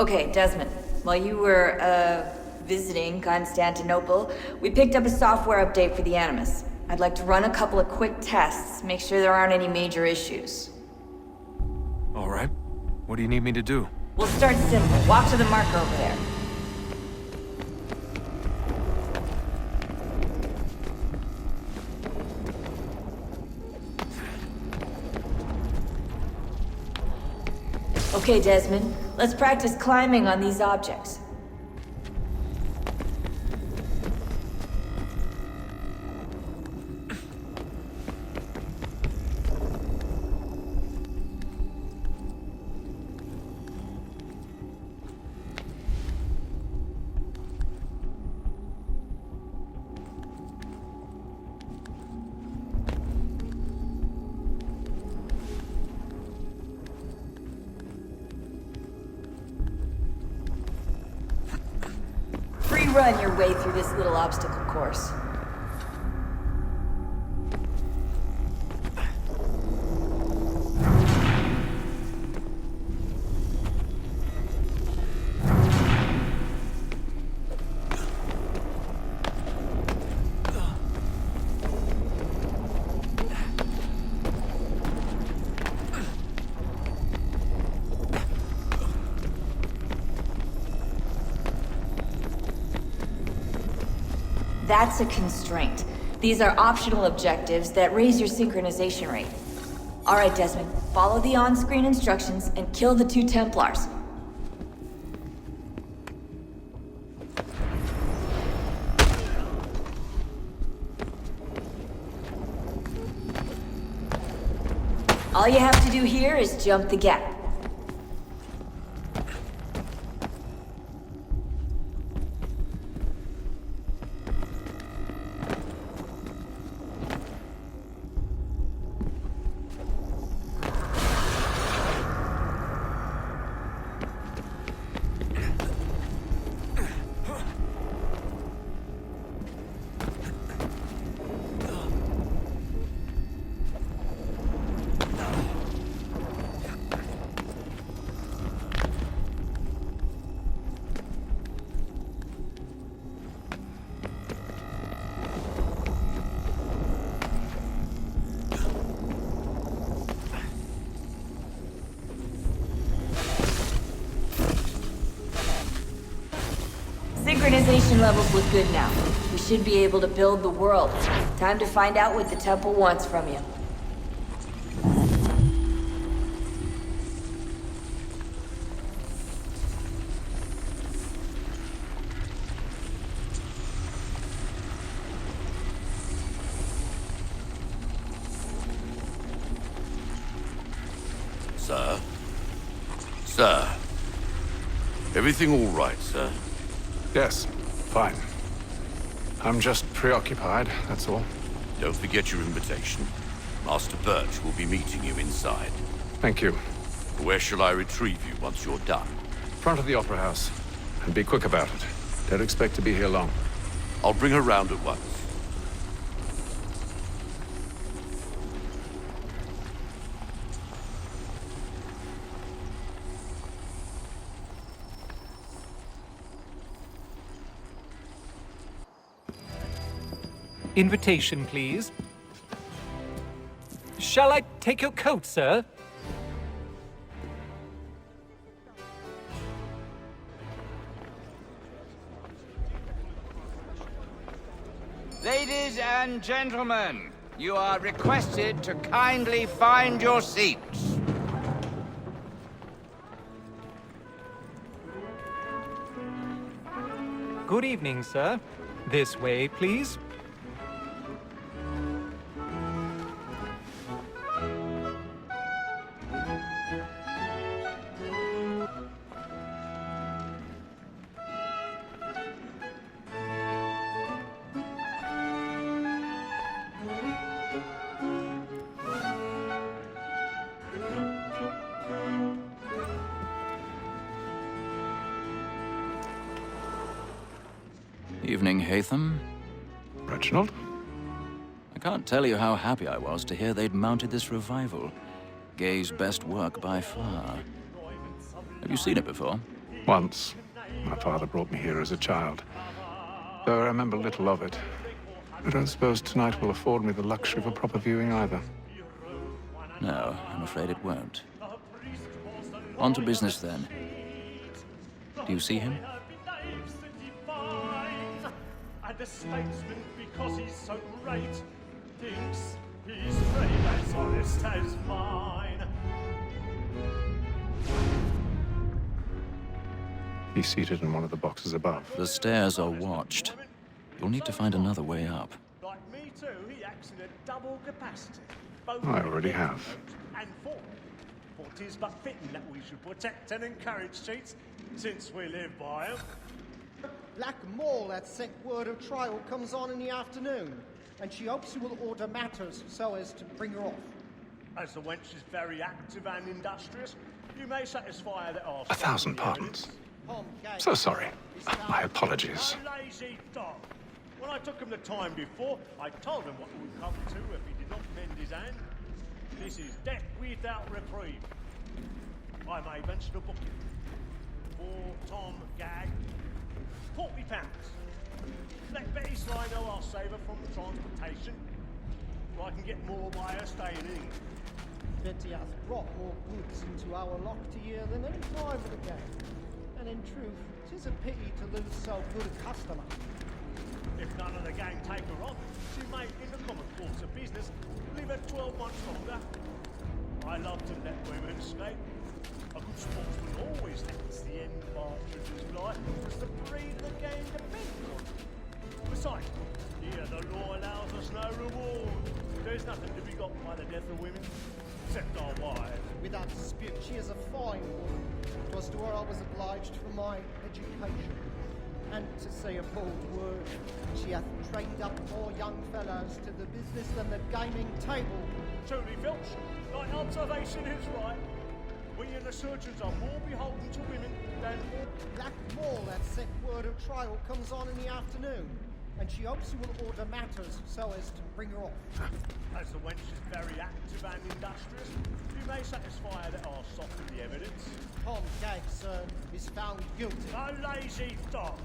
Okay, Desmond. While you were, visiting Constantinople, we picked up a software update for the Animus. I'd like to run a couple of quick tests, make sure there aren't any major issues. All right. What do you need me to do? We'll start simple. Walk to the marker over there. Okay, Desmond. Let's practice climbing on these objects. Run your way through this little obstacle course. That's a constraint. These are optional objectives that raise your synchronization rate. Alright, Desmond, follow the on-screen instructions and kill the 2 Templars. All you have to do here is jump the gap. Synchronization levels look good now. We should be able to build the world. Time to find out what the temple wants from you. Sir? Sir? Everything all right, sir? Yes, fine. I'm just preoccupied, that's all. Don't forget your invitation. Master Birch will be meeting you inside. Thank you. Where shall I retrieve you once you're done? Front of the Opera House. And be quick about it. Don't expect to be here long. I'll bring her round at once. Invitation, please. Shall I take your coat, sir? Ladies and gentlemen, you are requested to kindly find your seats. Good evening, sir. This way, please. Evening, Hatham. Reginald? I can't tell you how happy I was to hear they'd mounted this revival. Gay's best work by far. Have you seen it before? Once, my father brought me here as a child. Though I remember little of it. I don't suppose tonight will afford me the luxury of a proper viewing either. No, I'm afraid it won't. On to business then. Do you see him? And the statesman, because he's so great, thinks he's brave as honest as mine. He's seated in one of the boxes above. The stairs are watched. You'll need to find another way up. Like me too, he acts in a double capacity. I already have. And for it is but fitting that we should protect and encourage cheats, since we live by them. Black Mall, that sick word of trial, comes on in the afternoon, and she hopes you will order matters so as to bring her off. As the wench is very active and industrious, you may satisfy her that our... 1,000 pardons. So sorry. My apologies. A lazy dog. When I took him the time before, I told him what would come to if he did not mend his hand. This is death without reprieve. I may venture to book him. For Tom Gag, £40. Let Betty Sly know I'll save her from the transportation, so I can get more by her staying in England. Betty hath brought more goods into our locked year than any private again. And in truth, 'tis a pity to lose so good a customer. If none of the gang take her on, she may, in the common course of business, live her 12 months longer. I love to let women escape. A good sportsman always lets the end partridges fly, as the breed of the game depends on it. Besides, here the law allows us no reward. There's nothing to be got by the death of women, except our wives. Without dispute, she is a fine woman. 'Twas to her I was obliged for my education. And to say a bold word, she hath trained up more young fellows to the business than the gaming table. Truly, Filch, thy observation is right. We and the surgeons are more beholden to women than... Black Mall, that set word of trial, comes on in the afternoon, and she hopes you will order matters so as to bring her off. As the wench is very active and industrious, you may satisfy her that I'll soften the evidence. Tom Gag, sir, is found guilty. A lazy dog.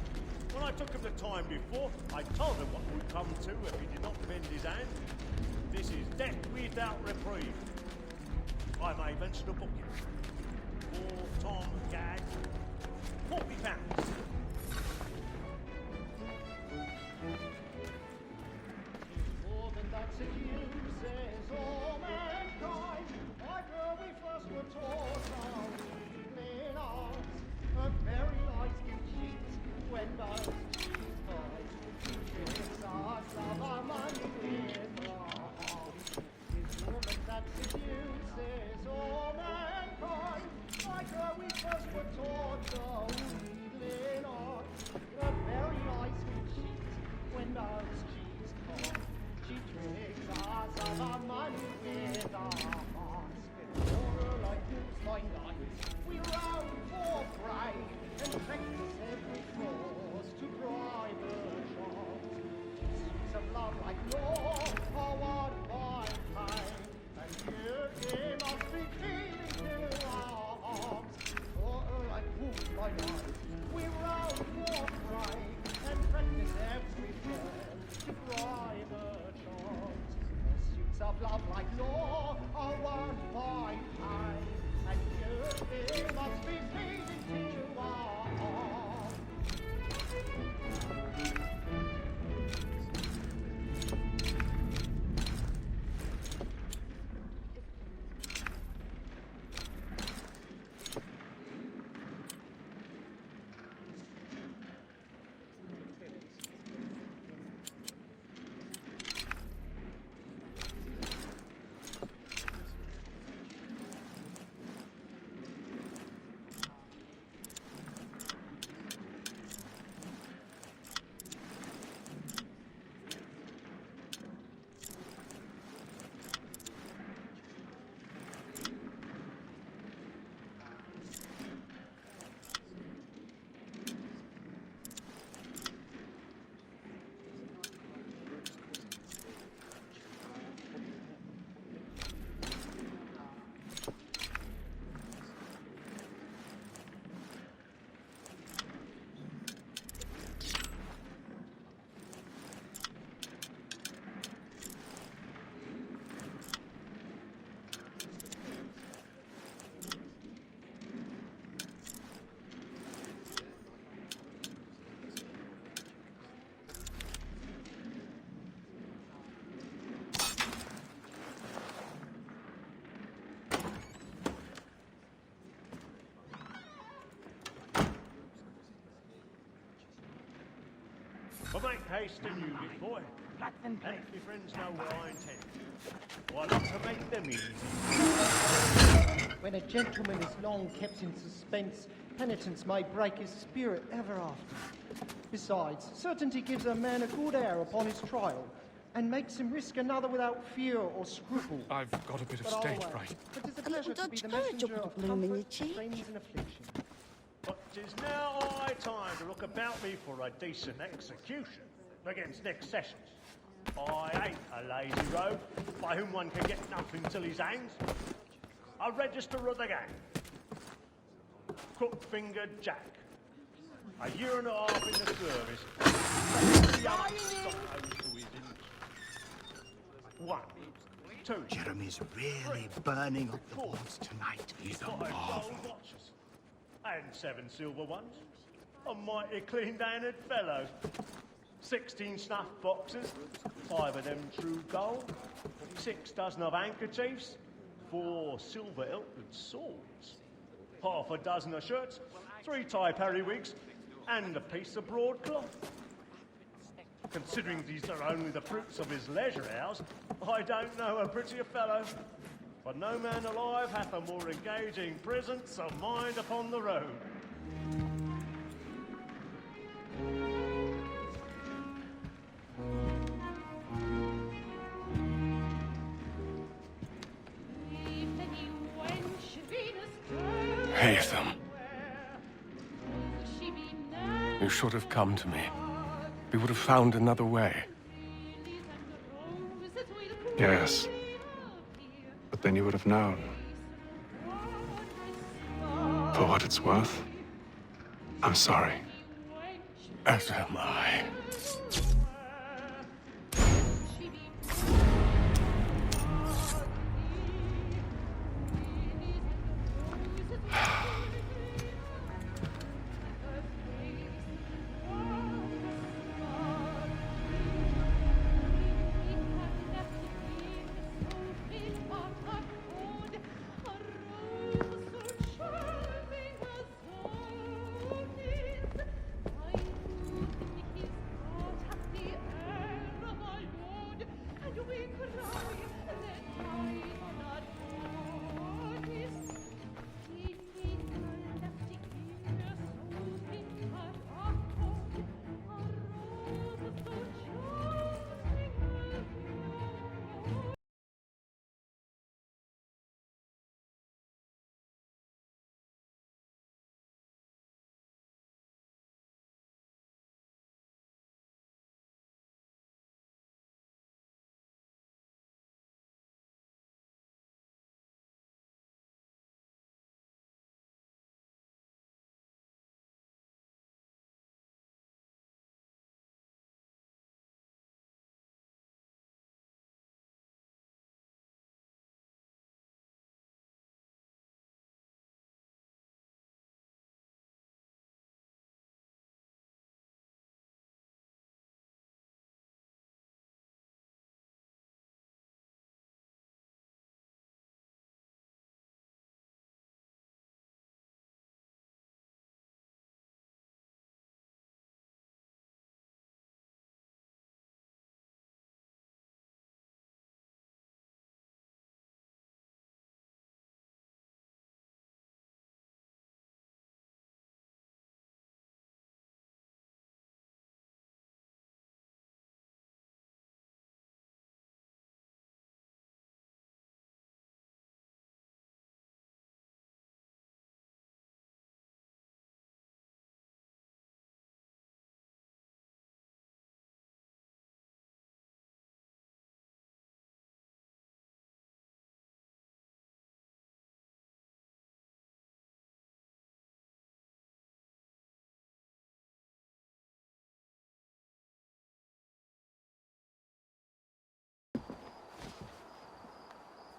When I took him the time before, I told him what would come to if he did not mend his hand. This is death without reprieve. I may venture to book him. For Tom Gag, £40. More than that accuses all mankind. Like where we first were taught our evening arts. A very light you cheat when those cheats fight. It's us of our money with our hearts. It's more than that accuses all mankind. Like where we first were taught our evening arts. A very light you cheat when those cheats fight. She tricks us of our money with our hearts. With horror like wolves by night, we roam for prey and practice every course to bribe the shots. Suits of love like law are won by pain, and guilty must be feeding to our arms. Horror like wolves by night, we roam for prey and practice every course to bribe the shots. Pursuits of love like law are won by pain, and guilty must be feeding to our arms. But make haste and you, big boy. And if your friends know where I intend, well, I like to make them easy. When a gentleman is long kept in suspense, penitence may break his spirit ever after. Besides, certainty gives a man a good air upon his trial, and makes him risk another without fear or scruple. I've got a bit of But stage always, fright. it is a A little pleasure to be the Dutch courage messenger will of put a bloom in your comfort to cheek. strangers in affliction. But 'tis now high time to look about me for a decent execution against next sessions. I ain't a lazy rogue by whom one can get nothing till his hangs. A register of the gang. Crook-fingered Jack. A year and a half in the service. One, two, Jeremy's really burning up the boards tonight. He's a 5 marvel. gold watches. And 7 silver ones. A mighty clean-handed fellow. 16 snuff boxes, 5 of them true gold, 6 dozen of handkerchiefs, 4 silver hilted swords, half a dozen of shirts, 3 tie periwigs, and a piece of broadcloth. Considering these are only the fruits of his leisure hours, I don't know a prettier fellow. For no man alive hath a more engaging presence of mind upon the road. Haytham. You should have come to me. We would have found another way. Yes. But then you would have known. For what it's worth, I'm sorry. As am I.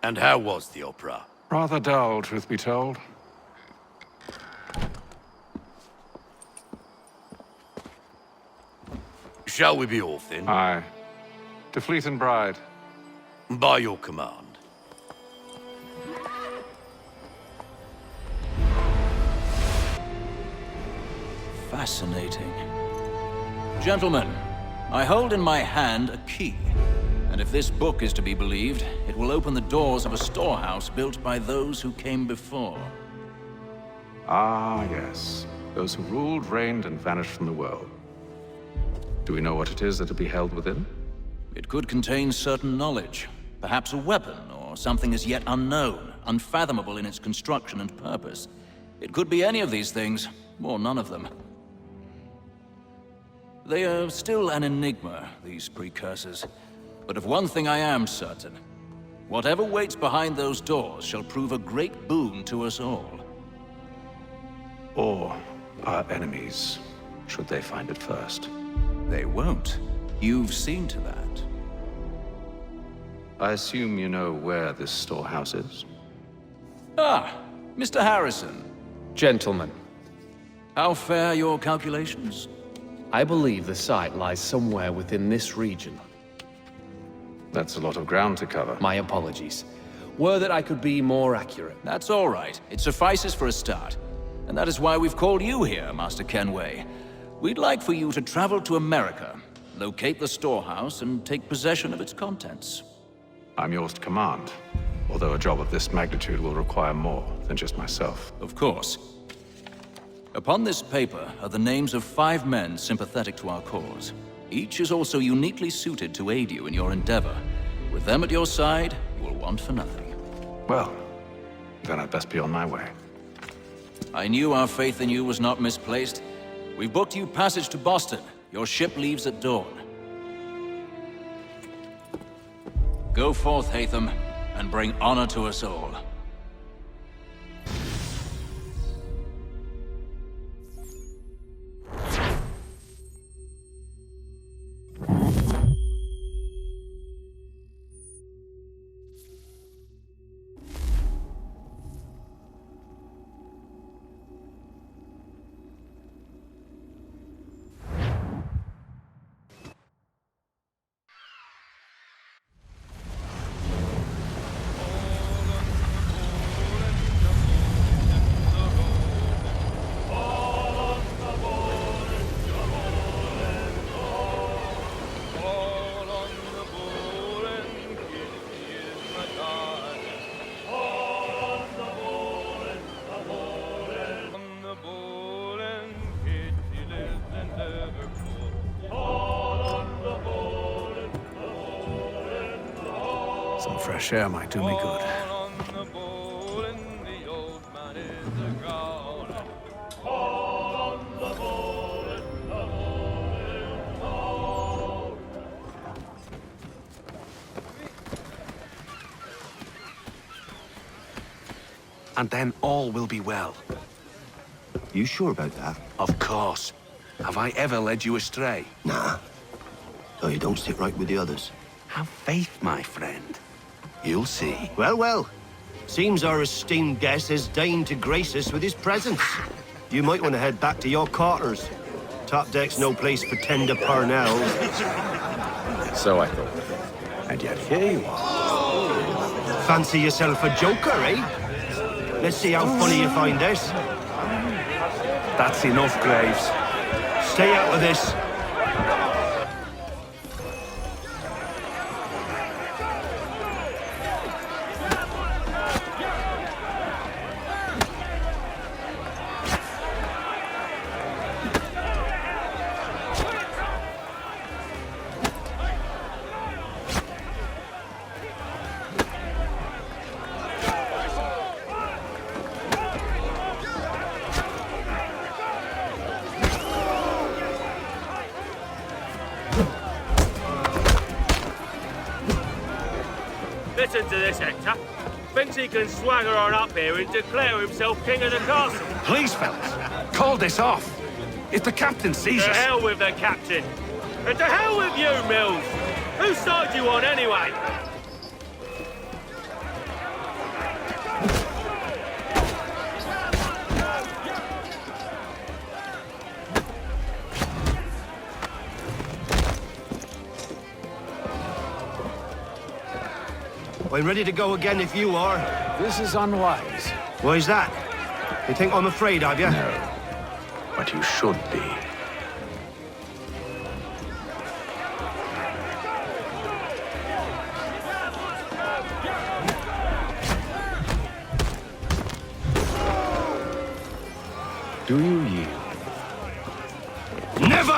And how was the opera? Rather dull, truth be told. Shall we be off then? Aye. To Fleet and Bride. By your command. Fascinating. Gentlemen, I hold in my hand a key. And if this book is to be believed, it will open the doors of a storehouse built by those who came before. Ah, yes. Those who ruled, reigned, and vanished from the world. Do we know what it is that will be held within? It could contain certain knowledge. Perhaps a weapon, or something as yet unknown, unfathomable in its construction and purpose. It could be any of these things, or none of them. They are still an enigma, these precursors. But of one thing I am certain. Whatever waits behind those doors shall prove a great boon to us all. Or our enemies, should they find it first. They won't. You've seen to that. I assume you know where this storehouse is? Ah, Mr. Harrison. Gentlemen, How fare your calculations? I believe the site lies somewhere within this region. That's a lot of ground to cover. My apologies. Were that I could be more accurate. That's all right. It suffices for a start. And that is why we've called you here, Master Kenway. We'd like for you to travel to America, locate the storehouse, and take possession of its contents. I'm yours to command, although a job of this magnitude will require more than just myself. Of course. Upon this paper are the names of 5 men sympathetic to our cause. Each is also uniquely suited to aid you in your endeavor. With them at your side, you will want for nothing. Well, then I'd best be on my way. I knew our faith in you was not misplaced. We've booked you passage to Boston. Your ship leaves at dawn. Go forth, Hatham, and bring honor to us all. Some fresh air might do me good. And then all will be well. You sure about that? Of course. Have I ever led you astray? Nah. Though you don't sit right with the others. Have faith, my friend. You'll see. Well, well. Seems our esteemed guest has deigned to grace us with his presence. You might want to head back to your quarters. Top deck's no place for tender parnells. So I thought. And yet here you are. Fancy yourself a joker, eh? Let's see how funny you find this. That's enough, Graves. Stay out of this. Listen to this, Hector. Thinks he can swagger on up here and declare himself king of the castle. Please, fellas. Call this off. If the captain sees To us... hell with the captain. And to hell with you, Mills. Whose side you on, anyway? I'm ready to go again if you are. This is unwise. Why's that? You think I'm afraid of you? No. But you should be. Do you yield? Never!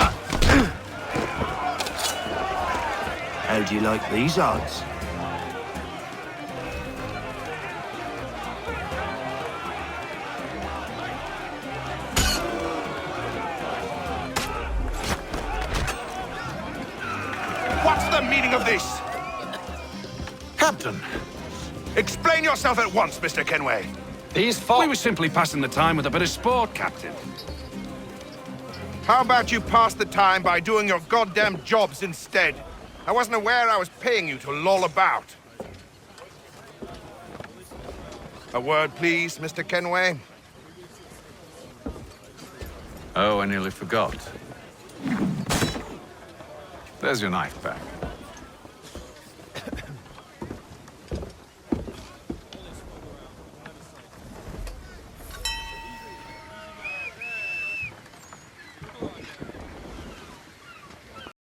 How do you like these odds? What's the meaning of this? Captain! Explain yourself at once, Mr. Kenway. We were simply passing the time with a bit of sport, Captain. How about you pass the time by doing your goddamn jobs instead? I wasn't aware I was paying you to loll about. A word, please, Mr. Kenway. Oh, I nearly forgot. There's your knife back.